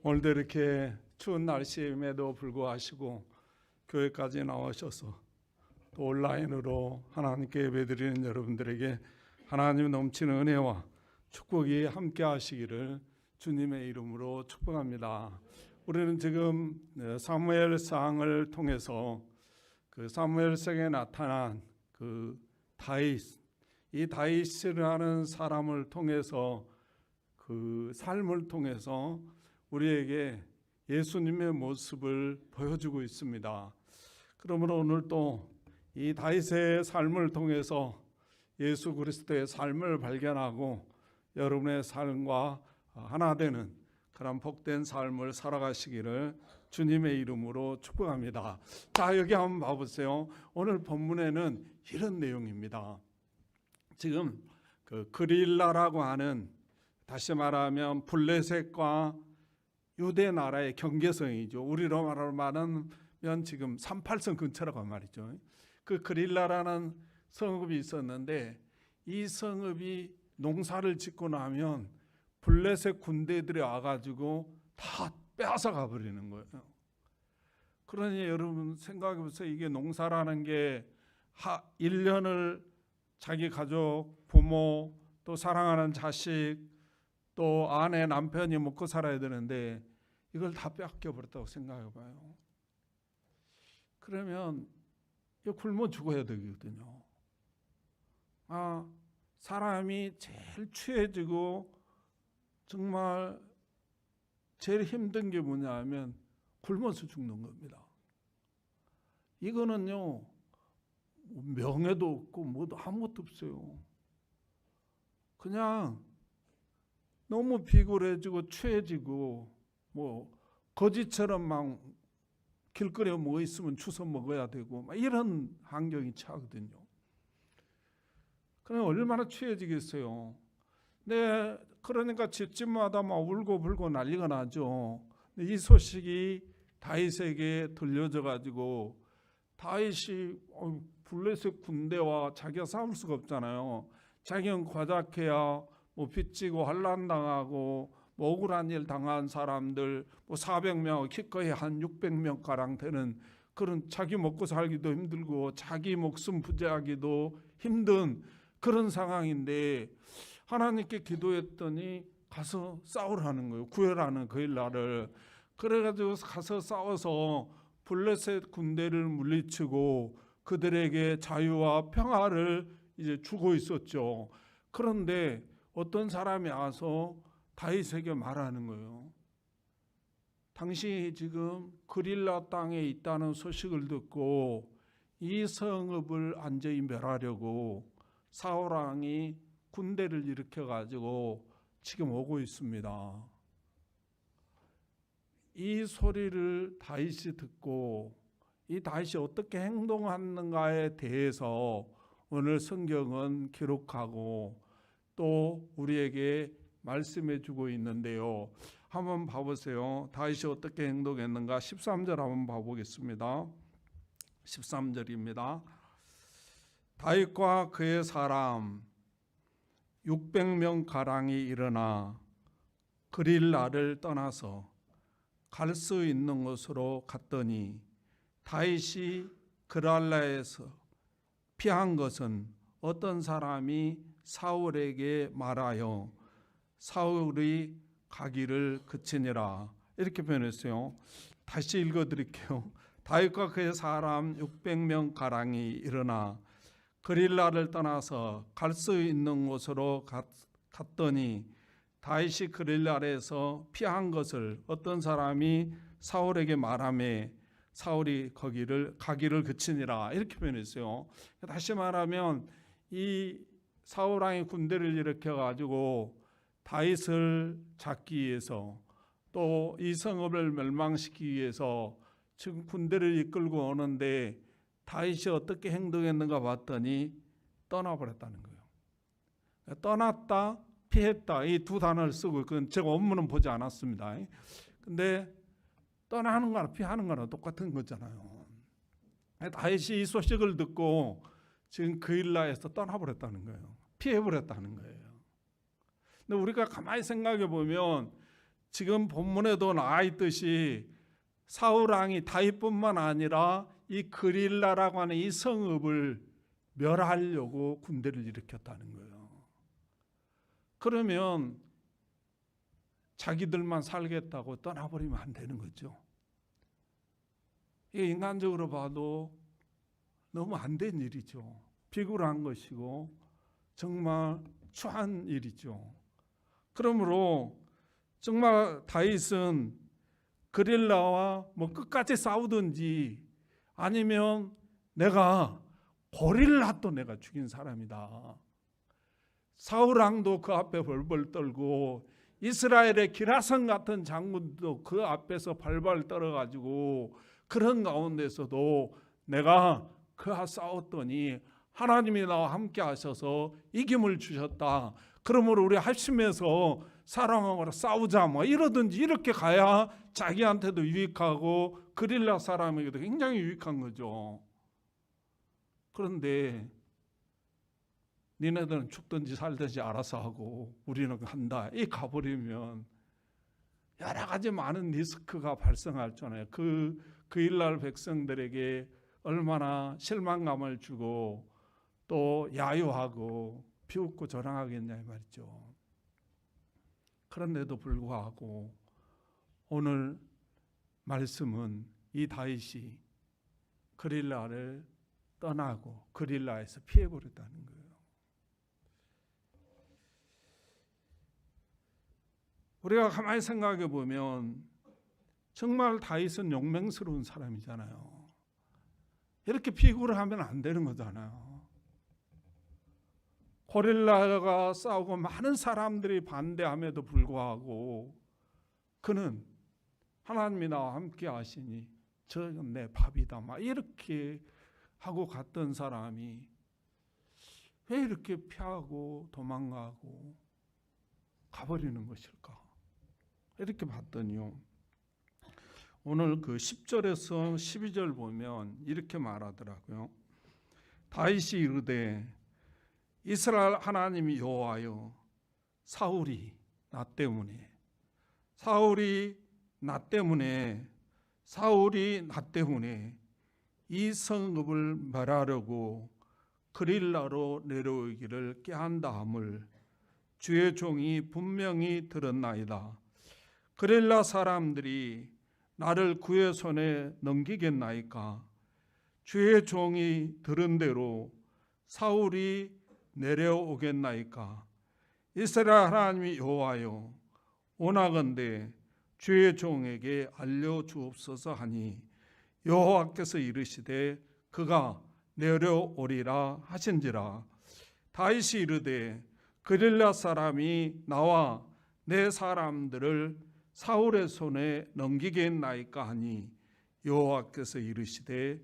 오늘도 이렇게 추운 날씨임에도 불구하고 교회까지 나오셔서 또 온라인으로 하나님께 예배드리는 여러분들에게 하나님 넘치는 은혜와 축복이 함께 하시기를 주님의 이름으로 축복합니다. 우리는 지금 사무엘상을 통해서 그 사무엘상에 나타난 그 다윗, 이 다윗이라는 사람을 통해서 그 삶을 통해서 우리에게 예수님의 모습을 보여주고 있습니다. 그러므로 오늘 또 이 다윗의 삶을 통해서 예수 그리스도의 삶을 발견하고 여러분의 삶과 하나 되는 그런 복된 삶을 살아가시기를 주님의 이름으로 축복합니다. 자, 여기 한번 봐보세요. 오늘 본문에는 이런 내용입니다. 지금 그 그릴라라고 하는, 다시 말하면 블레셋과 유대 나라의 경계성이죠. 우리로 말하면 지금 38선 근처라고 말이죠. 그 그릴라라는 성읍이 있었는데 이 성읍이 농사를 짓고 나면 블레셋 군대들이 와가지고 다 빼앗아 가버리는 거예요. 그러니 여러분 생각해 보세요. 이게 농사라는 게 1년을 자기 가족, 부모, 또 사랑하는 자식, 또 아내, 남편이 먹고 살아야 되는데 이걸 다 뺏겨버렸다고 생각해 봐요. 그러면 이거 굶어 죽어야 되거든요. 사람이 제일 취해지고 정말 제일 힘든 게 뭐냐 하면 굶어서 죽는 겁니다. 이거는요, 명예도 없고 뭐도 아무것도 없어요. 그냥 너무 비굴해지고 취해지고 뭐 거지처럼 막 길거리에 뭐 있으면 주워 먹어야 되고 막 이런 환경이 처하거든요. 그럼 얼마나 취해지겠어요. 네, 그러니까 집집마다 막 울고 불고 난리가 나죠. 이 소식이 다윗에게 들려져 가지고 다윗이 블레셋 군대와 자기가 싸울 수가 없잖아요. 자기는 과작해야 뭐 빚지고 환난 당하고 뭐 억울한 일 당한 사람들 뭐 400명, 기꺼이 한 600명 가량 되는 그런, 자기 먹고 살기도 힘들고 자기 목숨 부지하기도 힘든 그런 상황인데 하나님께 기도했더니 가서 싸우라는 거예요. 구해라는 그 일날을. 그래가지고 가서 싸워서 블레셋 군대를 물리치고 그들에게 자유와 평화를 이제 주고 있었죠. 그런데 어떤 사람이 와서 다윗에게 말하는 거예요. 당신이 지금 그릴라 땅에 있다는 소식을 듣고 이 성읍을 완전히 멸하려고 사울 왕이 군대를 일으켜 가지고 지금 오고 있습니다. 이 소리를 다윗이 듣고 이 다윗이 어떻게 행동하는가에 대해서 오늘 성경은 기록하고 또 우리에게 말씀해 주고 있는데요. 한번 봐보세요. 다윗이 어떻게 행동했는가 13절 한번 봐보겠습니다. 13절입니다. 다윗과 그의 사람 600명 가량이 일어나 그릴라를 떠나서 갈 수 있는 곳으로 갔더니 다윗이 그랄라에서 피한 것은 어떤 사람이 사울에게 말하여 사울이 가기를 그치니라. 이렇게 표현했어요. 다시 읽어드릴게요. 다윗과 그의 사람 600명 가량이 일어나 그릴라를 떠나서 갈 수 있는 곳으로 갔더니 다윗이 그릴라에서 피한 것을 어떤 사람이 사울에게 말하며 사울이 가기를 그치니라. 이렇게 표현했어요. 다시 말하면 이 사울 왕이 군대를 일으켜 가지고 다윗을 잡기 위해서 또 이 성읍을 멸망시키기 위해서 지금 군대를 이끌고 오는데 다윗이 어떻게 행동했는가 봤더니 떠나버렸다는 거예요. 떠났다, 피했다 이 두 단어를 쓰고, 그건 제가 원문은 보지 않았습니다. 근데 떠나는 거나 피하는 거나 똑같은 거잖아요. 다윗이 이 소식을 듣고 지금 그일라에서 떠나버렸다는 거예요. 피해버렸다는 거예요. 근데 우리가 가만히 생각해 보면 지금 본문에도 나와 있듯이 사울 왕이 다윗뿐만 아니라 이 그릴라라고 하는 이 성읍을 멸하려고 군대를 일으켰다는 거예요. 그러면 자기들만 살겠다고 떠나버리면 안 되는 거죠. 이게 인간적으로 봐도 너무 안 된 일이죠. 비굴한 것이고 정말 추한 일이죠. 그러므로 정말 다윗은 그릴라와 끝까지 싸우든지 아니면 내가 고릴라도 내가 죽인 사람이다. 사울 왕도 그 앞에 벌벌 떨고 이스라엘의 기라성 같은 장군도 그 앞에서 발발 떨어가지고 그런 가운데서도 내가 그와 싸웠더니 하나님이 나와 함께 하셔서 이김을 주셨다. 그러므로 우리 합심해서 사랑하고 싸우자 이러든지 이렇게 가야 자기한테도 유익하고 그릴라 사람에게도 굉장히 유익한 거죠. 그런데 니네들은 죽든지 살든지 알아서 하고 우리는 한다. 이 가버리면 여러 가지 많은 리스크가 발생할 잖아요. 그 일날 백성들에게 얼마나 실망감을 주고 또 야유하고 비웃고 저랑하겠냐 이 말이죠. 그런데도 불구하고 오늘 말씀은 이 다윗이 그릴라를 떠나고 그릴라에서 피해버렸다는 거예요. 우리가 가만히 생각해 보면 정말 다윗은 용맹스러운 사람이잖아요. 이렇게 비굴을 하면 안 되는 거잖아요. 고릴라가 싸우고 많은 사람들이 반대함에도 불구하고 그는 하나님이 나와 함께 하시니 저는 내 밥이다 이렇게 하고 갔던 사람이 왜 이렇게 피하고 도망가고 가버리는 것일까? 이렇게 봤더니요, 오늘 그 10절에서 12절 보면 이렇게 말하더라고요. 다윗이 이르되 이스라엘 하나님이 여호와여, 사울이 나 때문에 이 성읍을 멸하려고 그릴라로 내려오기를 꾀한다 함을 주의 종이 분명히 들었나이다. 그릴라 사람들이 나를 그의 손에 넘기겠나이까? 주의 종이 들은 대로 사울이 내려오겠나이까? 이스라엘 하나님이 여호와여, 원하건대 주의 종에게 알려주옵소서 하니 여호와께서 이르시되 그가 내려오리라 하신지라. 다윗이 이르되 그릴라 사람이 나와 내 사람들을 사울의 손에 넘기겠나이까 하니 여호와께서 이르시되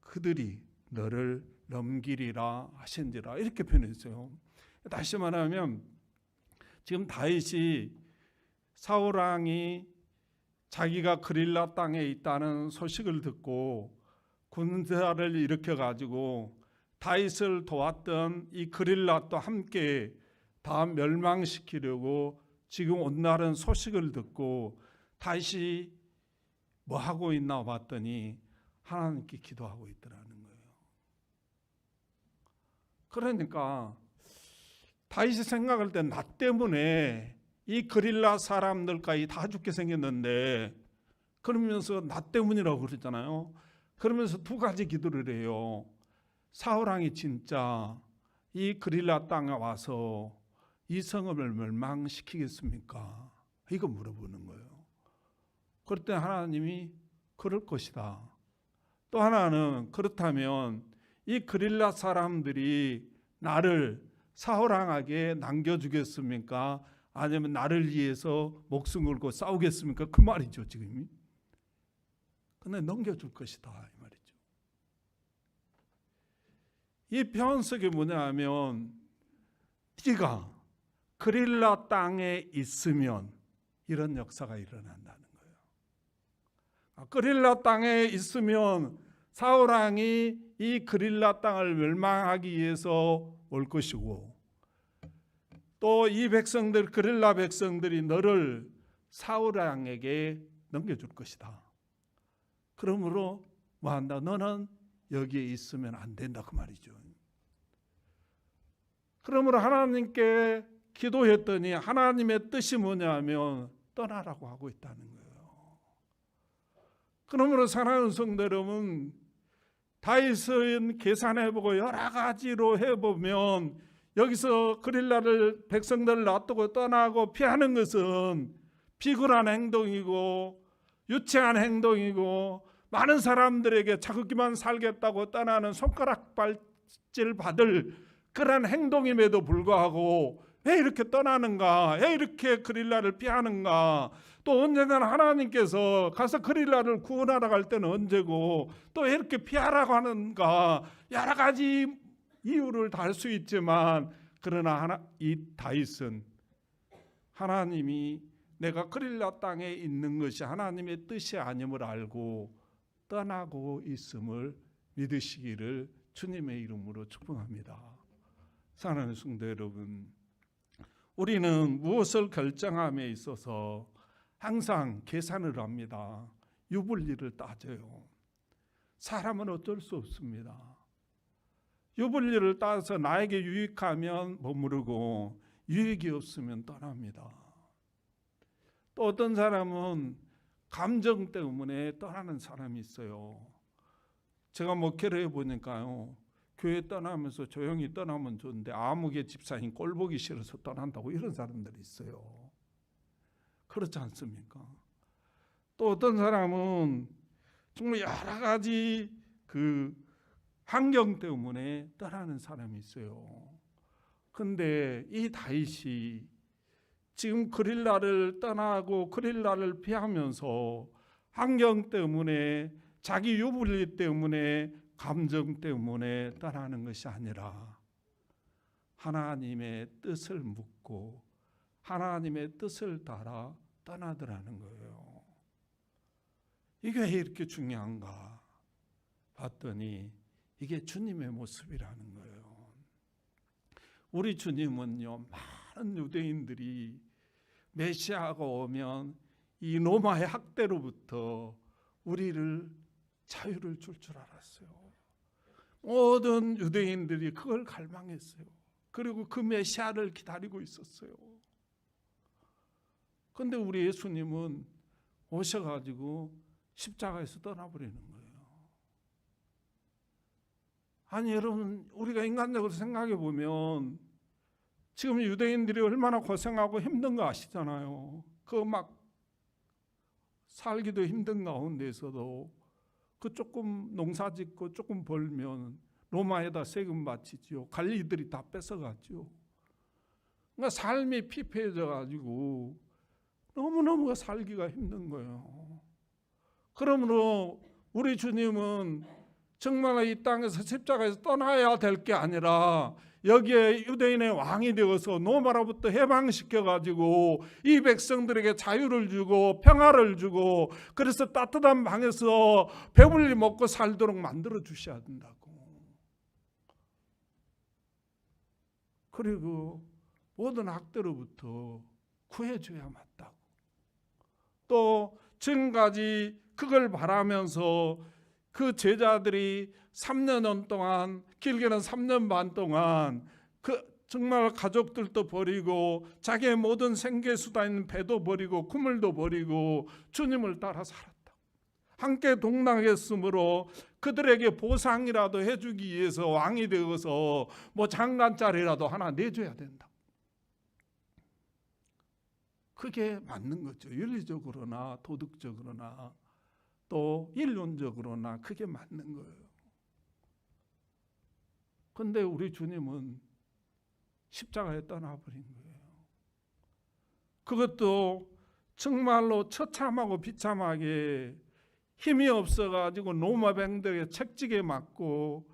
그들이 너를 넘기리라 하신지라. 이렇게 표현했어요. 다시 말하면 지금 다윗이 사울 왕이 자기가 그릴라 땅에 있다는 소식을 듣고 군사를 일으켜 가지고 다윗을 도왔던 이 그릴라도 함께 다 멸망시키려고 지금 온다는 소식을 듣고 다윗이 뭐 하고 있나 봤더니 하나님께 기도하고 있더라는 거예요. 그러니까 다윗이 생각할 때 나 때문에 이 그릴라 사람들까지 다 죽게 생겼는데, 그러면서 나 때문이라고 그러잖아요. 그러면서 두 가지 기도를 해요. 사울 왕이 진짜 이 그릴라 땅에 와서 이 성읍을 멸망시키겠습니까? 이거 물어보는 거예요. 그럴 때 하나님이 그럴 것이다. 또 하나는 그렇다면 이 그릴라 사람들이 나를 사울 왕에게 남겨주겠습니까? 아니면 나를 위해서 목숨 걸고 싸우겠습니까? 그 말이죠 지금. 근데 넘겨줄 것이다 이 말이죠. 이 변석이 뭐냐면 네가 그릴라 땅에 있으면 이런 역사가 일어난다는 거예요. 그릴라 땅에 있으면 사울 왕이 이 그릴라 땅을 멸망하기 위해서 올 것이고, 또 이 백성들, 그릴라 백성들이 너를 사울 왕에게 넘겨줄 것이다. 그러므로 뭐한다? 너는 여기에 있으면 안 된다 그 말이죠. 그러므로 하나님께 기도했더니 하나님의 뜻이 뭐냐면 떠나라고 하고 있다는 거예요. 그러므로 사랑하는 성도 여러분, 다윗은 계산해보고 여러 가지로 해보면 여기서 그릴라를 백성들을 놔두고 떠나고 피하는 것은 비굴한 행동이고 유치한 행동이고 많은 사람들에게 자기만 살겠다고 떠나는 손가락발질 받을 그런 행동임에도 불구하고 왜 이렇게 떠나는가? 왜 이렇게 그릴라를 피하는가? 또 언젠가는 하나님께서 가서 그릴라를 구원하러 갈 때는 언제고 또 왜 이렇게 피하라고 하는가? 여러 가지 이유를 달 수 있지만 그러나 이 다윗은 하나님이 내가 그릴라 땅에 있는 것이 하나님의 뜻이 아님을 알고 떠나고 있음을 믿으시기를 주님의 이름으로 축복합니다. 사랑하는 성도 여러분, 우리는 무엇을 결정함에 있어서 항상 계산을 합니다. 유불리를 따져요. 사람은 어쩔 수 없습니다. 유불리를 따서 나에게 유익하면 머무르고 유익이 없으면 떠납니다. 또 어떤 사람은 감정 때문에 떠나는 사람이 있어요. 제가 목회를 해보니까요, 교회 떠나면서 조용히 떠나면 좋은데 아무개 집사님 꼴 보기 싫어서 떠난다고 이런 사람들이 있어요. 그렇지 않습니까? 또 어떤 사람은 정말 여러 가지 그 환경 때문에 떠나는 사람이 있어요. 근데 이 다윗이 지금 그릴라를 떠나고 그릴라를 피하면서 환경 때문에 자기 유불리 때문에 감정 때문에 떠나는 것이 아니라 하나님의 뜻을 묻고 하나님의 뜻을 따라 떠나더라는 거예요. 이게 왜 이렇게 중요한가 봤더니 이게 주님의 모습이라는 거예요. 우리 주님은요, 많은 유대인들이 메시아가 오면 이 로마의 학대로부터 우리를 자유를 줄 알았어요. 모든 유대인들이 그걸 갈망했어요. 그리고 그 메시아를 기다리고 있었어요. 그런데 우리 예수님은 오셔가지고 십자가에서 떠나버리는 거예요. 아니 여러분, 우리가 인간적으로 생각해 보면 지금 유대인들이 얼마나 고생하고 힘든 거 아시잖아요. 그 막 살기도 힘든 가운데서도 그 조금 농사 짓고 조금 벌면 로마에다 세금 바치지요. 관리들이 다 뺏어갔죠. 그러니까 삶이 피폐해져 가지고 너무너무 살기가 힘든 거예요. 그러므로 우리 주님은 정말 이 땅에서 십자가에서 떠나야 될 게 아니라 여기에 유대인의 왕이 되어서 로마로부터 해방시켜가지고 이 백성들에게 자유를 주고 평화를 주고 그래서 따뜻한 방에서 배불리 먹고 살도록 만들어 주셔야 된다고. 그리고 모든 학대로부터 구해줘야 맞다고. 또 지금까지 그걸 바라면서 그 제자들이 3년 동안, 길게는 3년 반 동안 그 정말 가족들도 버리고 자기의 모든 생계수단인 배도 버리고 그물도 버리고 주님을 따라 살았다. 함께 동락했으므로 그들에게 보상이라도 해주기 위해서 왕이 되어서 뭐 장관짜리라도 하나 내줘야 된다. 그게 맞는 거죠. 윤리적으로나 도덕적으로나 또 인론적으로나 그게 맞는 거예요. 그런데 우리 주님은 십자가에 떠나버린 거예요. 그것도 정말로 처참하고 비참하게 힘이 없어가지고 로마 병들에 책찍에 맞고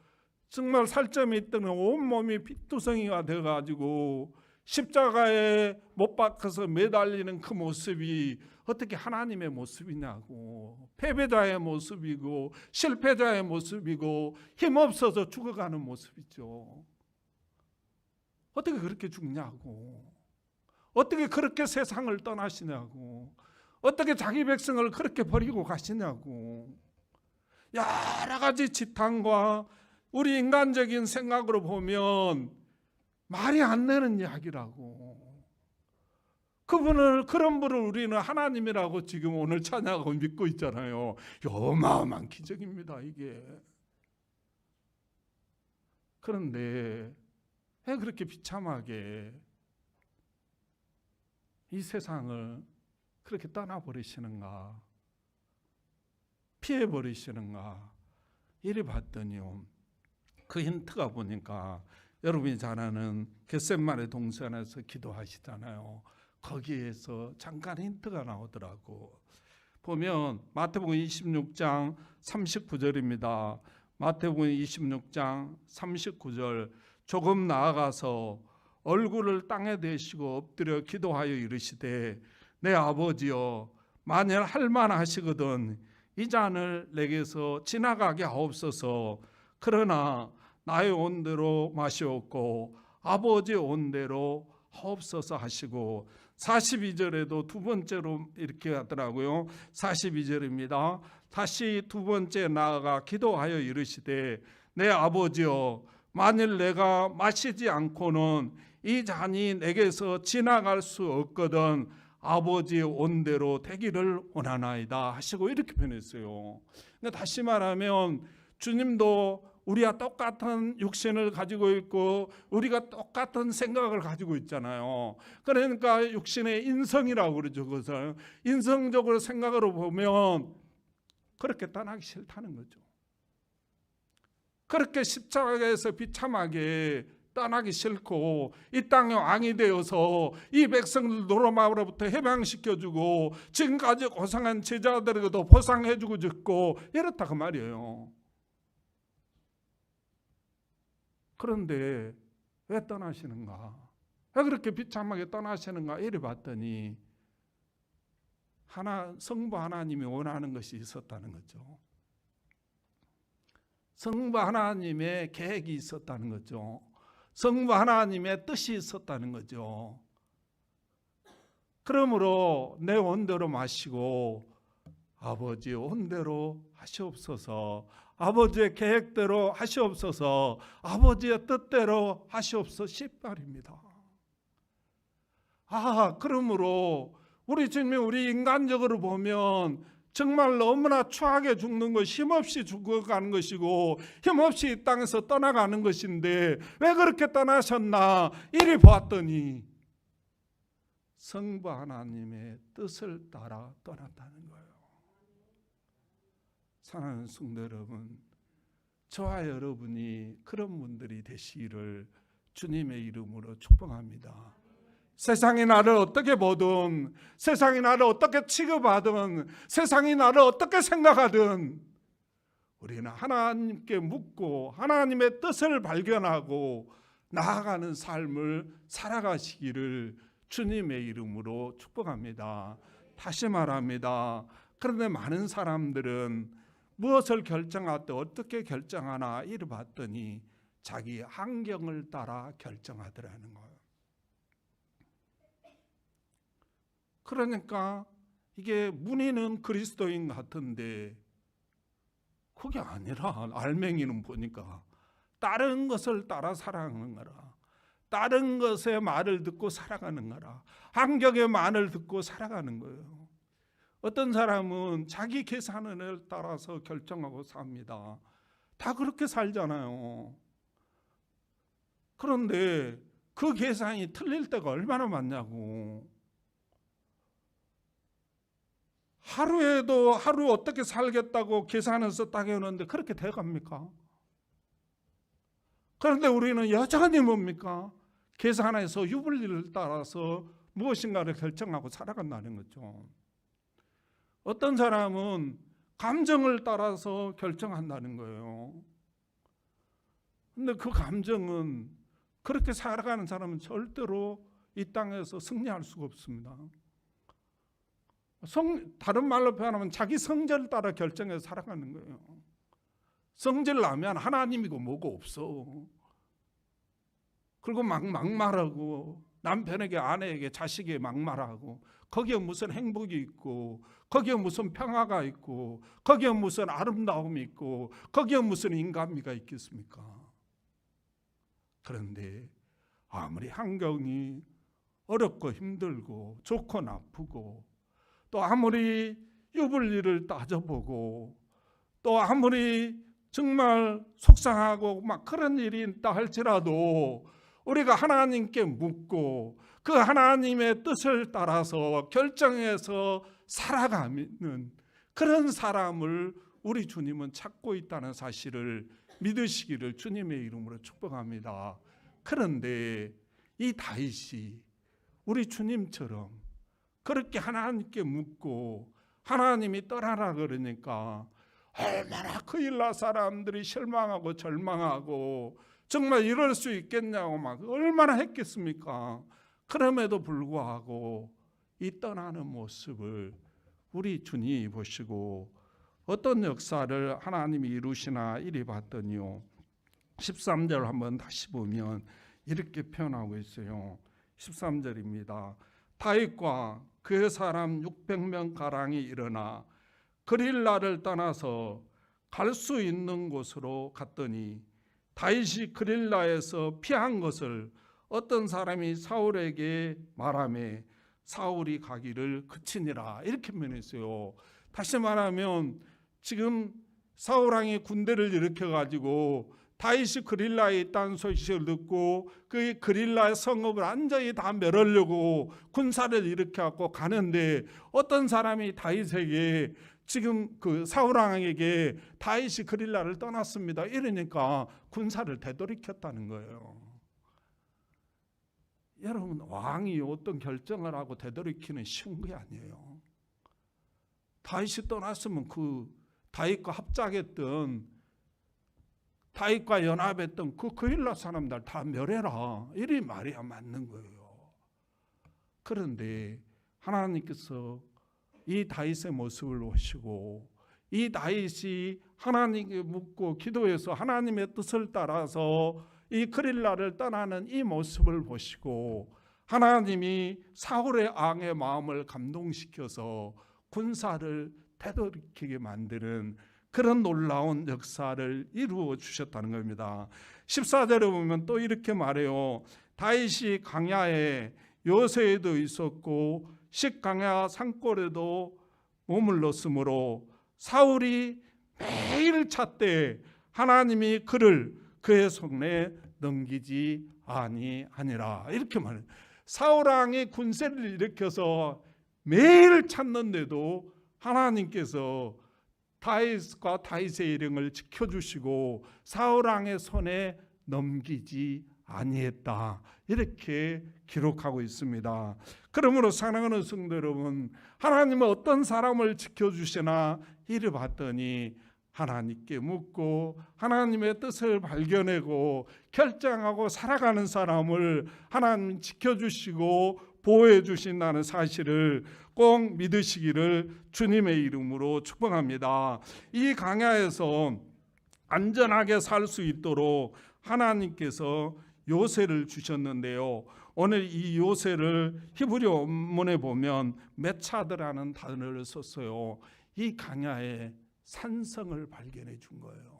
정말 살점이 있던 온몸이 피투성이가 돼가지고 십자가에 못 박혀서 매달리는 그 모습이 어떻게 하나님의 모습이냐고. 패배자의 모습이고 실패자의 모습이고 힘없어서 죽어가는 모습이죠. 어떻게 그렇게 죽냐고. 어떻게 그렇게 세상을 떠나시냐고. 어떻게 자기 백성을 그렇게 버리고 가시냐고. 여러 가지 지탄과 우리 인간적인 생각으로 보면 말이 안 되는 이야기라고. 그런 분을 우리는 하나님이라고 지금 오늘 찬양하고 믿고 있잖아요. 어마어마한 기적입니다, 이게. 그런데 왜 그렇게 비참하게 이 세상을 그렇게 떠나버리시는가, 피해버리시는가, 이리 봤더니요, 그 힌트가 보니까 여러분이 잘 아는 겟세마네 동산에서 기도하시잖아요. 거기에서 잠깐 힌트가 나오더라고. 보면 마태복음 26장 39절입니다. 마태복음 26장 39절, 조금 나아가서 얼굴을 땅에 대시고 엎드려 기도하여 이르시되 내 아버지여, 만일 할만하시거든 이 잔을 내게서 지나가게 하옵소서. 그러나 나의 온대로 마시옵고 아버지의 온대로 하옵소서 하시고, 42절에도 두 번째로 이렇게 하더라고요. 42절입니다. 다시 두 번째 나아가 기도하여 이르시되 내 아버지여, 만일 내가 마시지 않고는 이 잔이 내게서 지나갈 수 없거든 아버지의 온대로 되기를 원하나이다 하시고 이렇게 표현했어요. 그러니까 다시 말하면 주님도 우리와 똑같은 육신을 가지고 있고 우리가 똑같은 생각을 가지고 있잖아요. 그러니까 육신의 인성이라고 그러죠. 그것을 인성적으로 생각으로 보면 그렇게 떠나기 싫다는 거죠. 그렇게 십자가에서 비참하게 떠나기 싫고 이 땅의 왕이 되어서 이 백성들 노로마로부터 해방시켜주고 지금까지 고생한 제자들에게도 보상해주고 죽고 이렇다 그 말이에요. 그런데 왜 떠나시는가? 왜 그렇게 비참하게 떠나시는가? 이래 봤더니 성부 하나님이 원하는 것이 있었다는 거죠. 성부 하나님의 계획이 있었다는 거죠. 성부 하나님의 뜻이 있었다는 거죠. 그러므로 내 온대로 마시고 아버지의 온대로 하시옵소서, 아버지의 계획대로 하시옵소서, 아버지의 뜻대로 하시옵소서 말입니다. 그러므로 우리 주님이 우리 인간적으로 보면 정말 너무나 추하게 죽는 것, 힘없이 죽어가는 것이고 힘없이 이 땅에서 떠나가는 것인데 왜 그렇게 떠나셨나 이리 보았더니 성부 하나님의 뜻을 따라 떠났다는 거예요. 사랑하는 성도 여러분, 저와 여러분이 그런 분들이 되시기를 주님의 이름으로 축복합니다. 세상이 나를 어떻게 보든, 세상이 나를 어떻게 취급하든, 세상이 나를 어떻게 생각하든 우리는 하나님께 묻고 하나님의 뜻을 발견하고 나아가는 삶을 살아가시기를 주님의 이름으로 축복합니다. 다시 말합니다. 그런데 많은 사람들은 무엇을 결정할 때 어떻게 결정하나 이래 봤더니 자기 환경을 따라 결정하더라는 거예요. 그러니까 이게 문의는 그리스도인 같은데 그게 아니라 알맹이는 보니까 다른 것을 따라 살아가는 거라, 다른 것의 말을 듣고 살아가는 거라, 환경의 말을 듣고 살아가는 거예요. 어떤 사람은 자기 계산을 따라서 결정하고 삽니다. 다 그렇게 살잖아요. 그런데 그 계산이 틀릴 때가 얼마나 많냐고. 하루에도 하루 어떻게 살겠다고 계산해서 딱 해놓는데 그렇게 돼갑니까? 그런데 우리는 여전히 뭡니까? 계산해서 유불리를 따라서 무엇인가를 결정하고 살아간다는 거죠. 어떤 사람은 감정을 따라서 결정한다는 거예요. 근데 그 감정은 그렇게 살아가는 사람은 절대로 이 땅에서 승리할 수가 없습니다. 다른 말로 표현하면 자기 성질을 따라 결정해서 살아가는 거예요. 성질 나면 하나님이고 뭐고 없어. 그리고 막 말하고 남편에게, 아내에게, 자식에게 막말하고, 거기에 무슨 행복이 있고, 거기에 무슨 평화가 있고, 거기에 무슨 아름다움이 있고, 거기에 무슨 인간미가 있겠습니까? 그런데 아무리 환경이 어렵고 힘들고 좋고 나쁘고, 또 아무리 유불리를 따져보고, 또 아무리 정말 속상하고 막 그런 일이 있다 할지라도 우리가 하나님께 묻고 그 하나님의 뜻을 따라서 결정해서 살아가는 그런 사람을 우리 주님은 찾고 있다는 사실을 믿으시기를 주님의 이름으로 축복합니다. 그런데 이 다윗이 우리 주님처럼 그렇게 하나님께 묻고 하나님이 떠나라 그러니까 얼마나 그 일라 사람들이 실망하고 절망하고 정말 이럴 수 있겠냐고 막 얼마나 했겠습니까? 그럼에도 불구하고 이 떠나는 모습을 우리 주님이 보시고 어떤 역사를 하나님이 이루시나 이리 봤더니요, 13절 한번 다시 보면 이렇게 표현하고 있어요. 13절입니다. 다윗과 그의 사람 600명 가량이 일어나 그릴라를 떠나서 갈 수 있는 곳으로 갔더니 다윗이 그릴라에서 피한 것을 어떤 사람이 사울에게 말하매 사울이 가기를 그치니라, 이렇게 표현했어요. 다시 말하면 지금 사울왕이 군대를 일으켜가지고 다윗이 그릴라에 있다는 소식을 듣고 그 그릴라의 성읍을 완전히 다 멸하려고 군사를 일으켜갖고 가는데 어떤 사람이 다윗에게 지금 그 사울왕에게 다윗이 그릴라를 떠났습니다 이러니까 군사를 되돌이켰다는 거예요. 여러분, 왕이 어떤 결정을 하고 되돌이키는 쉬운 게 아니에요. 다윗이 떠났으면 그 다윗과 합작했던, 다윗과 연합했던 그 그릴라 사람들 다 멸해라, 이리 말이야 맞는 거예요. 그런데 하나님께서 이 다윗의 모습을 보시고 이 다윗이 하나님께 묻고 기도해서 하나님의 뜻을 따라서 이 그릴라를 떠나는 이 모습을 보시고 하나님이 사울의 왕의 마음을 감동시켜서 군사를 되돌이키게 만드는 그런 놀라운 역사를 이루어 주셨다는 겁니다. 14절에 보면 또 이렇게 말해요. 다윗이 광야에 요새에도 있었고 식광야 산골에도 머물렀으므로 사울이 매일 찾되 하나님이 그를 그의 손에 넘기지 아니하니라, 이렇게 말해요. 사울왕이 군세를 일으켜서 매일 찾는데도 하나님께서 다윗과 다윗의 일행을 지켜주시고 사울왕의 손에 넘기지 아니했다, 이렇게 기록하고 있습니다. 그러므로 사랑하는 성도 여러분, 하나님은 어떤 사람을 지켜주시나 이를 봤더니 하나님께 묻고 하나님의 뜻을 발견하고 결정하고 살아가는 사람을 하나님 지켜주시고 보호해 주신다는 사실을 꼭 믿으시기를 주님의 이름으로 축복합니다. 이 광야에서 안전하게 살 수 있도록 하나님께서 요새를 주셨는데요, 오늘 이 요새를 히브리 원문에 보면 메차드라는 단어를 썼어요. 이 광야에 산성을 발견해 준 거예요.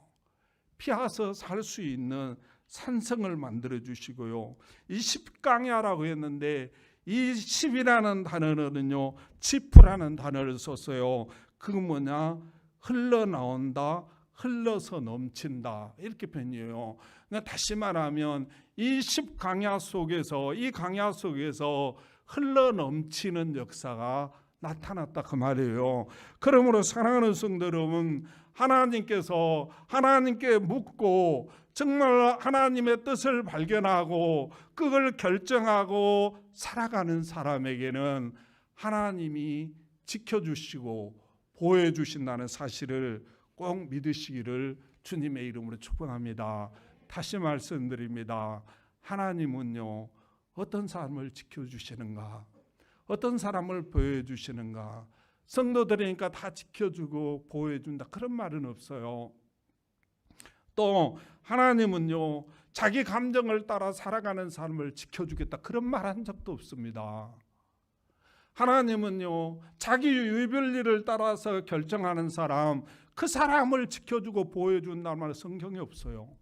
피하서 살 수 있는 산성을 만들어 주시고요, 이 십광야라고 했는데 이 십이라는 단어는요 치프라는 단어를 썼어요. 그거 뭐냐, 흘러나온다, 흘러서 넘친다, 이렇게 표현해요. 그러니까 다시 말하면 이 십광야 속에서, 이 광야 속에서 흘러 넘치는 역사가 나타났다 그 말이에요. 그러므로 사랑하는 성도 여러분, 하나님께서 하나님께 묻고 정말 하나님의 뜻을 발견하고 그걸 결정하고 살아가는 사람에게는 하나님이 지켜주시고 보호해 주신다는 사실을 꼭 믿으시기를 주님의 이름으로 축복합니다. 다시 말씀드립니다. 하나님은요 어떤 사람을 지켜주시는가, 어떤 사람을 보호해 주시는가, 성도들이니까 다 지켜주고 보호해 준다 그런 말은 없어요. 또 하나님은요 자기 감정을 따라 살아가는 삶을 지켜주겠다, 그런 말 한 적도 없습니다. 하나님은요, 자기 유별리를 따라서 결정하는 사람, 그 사람을 지켜주고 보호해준다는 말 성경에 없어요.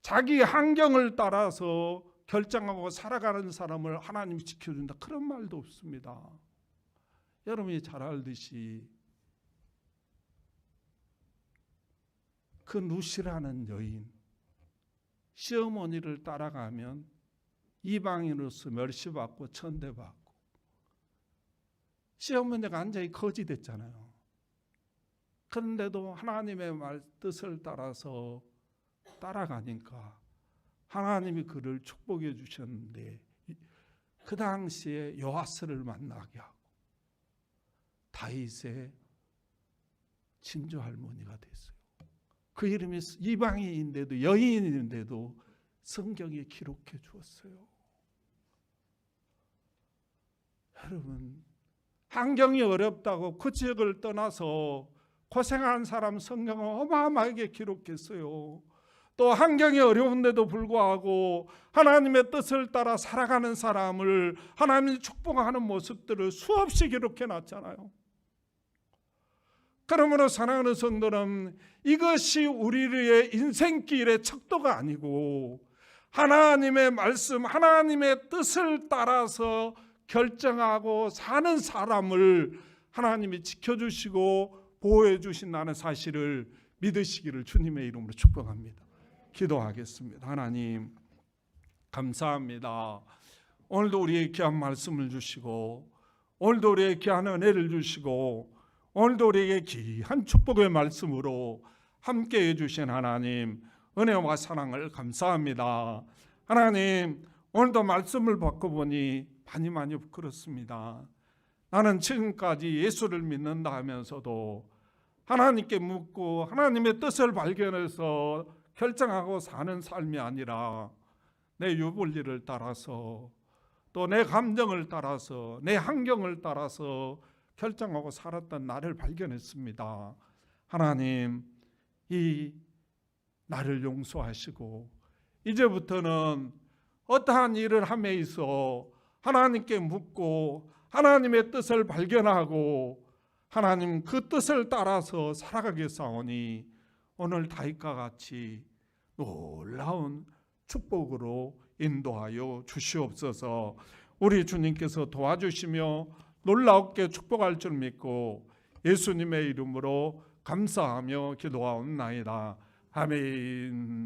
자기 환경을 따라서 결정하고 살아가는 사람을 하나님이 지켜준다, 그런 말도 없습니다. 여러분이 잘 알듯이 그 루시라는 여인, 시어머니를 따라가면 이방인으로서 멸시받고 천대받고, 시어머니가 완전히 거지됐잖아요. 그런데도 하나님의 뜻을 따라서 따라가니까 하나님이 그를 축복해 주셨는데, 그 당시에 요아스를 만나게 하고 다윗의 친조 할머니가 됐어요. 그 이름이 이방인인데도, 여인인데도 성경에 기록해 주었어요. 여러분, 환경이 어렵다고 그 지역을 떠나서 고생한 사람 성경은 어마어마하게 기록했어요. 또 환경이 어려운데도 불구하고 하나님의 뜻을 따라 살아가는 사람을 하나님이 축복하는 모습들을 수없이 기록해 놨잖아요. 그러므로 사랑하는 성도는 이것이 우리의 인생길의 척도가 아니고, 하나님의 말씀, 하나님의 뜻을 따라서 결정하고 사는 사람을 하나님이 지켜주시고 보호해 주신다는 사실을 믿으시기를 주님의 이름으로 축복합니다. 기도하겠습니다. 하나님, 감사합니다. 오늘도 우리의 귀한 말씀을 주시고, 오늘도 우리의 귀한 은혜를 주시고, 오늘도 우리에게 귀한 축복의 말씀으로 함께해 주신 하나님, 은혜와 사랑을 감사합니다. 하나님, 오늘도 말씀을 받고 보니 많이 부끄럽습니다. 나는 지금까지 예수를 믿는다 하면서도 하나님께 묻고 하나님의 뜻을 발견해서 결정하고 사는 삶이 아니라 내 유불리를 따라서, 또 내 감정을 따라서, 내 환경을 따라서 결정하고 살았던 나를 발견했습니다. 하나님, 이 나를 용서하시고 이제부터는 어떠한 일을 함에 있어 하나님께 묻고 하나님의 뜻을 발견하고 하나님 그 뜻을 따라서 살아가겠사오니, 오늘 다윗과 같이 놀라운 축복으로 인도하여 주시옵소서. 우리 주님께서 도와주시며 놀랍게 축복할 줄 믿고 예수님의 이름으로 감사하며 기도하옵나이다. 아멘.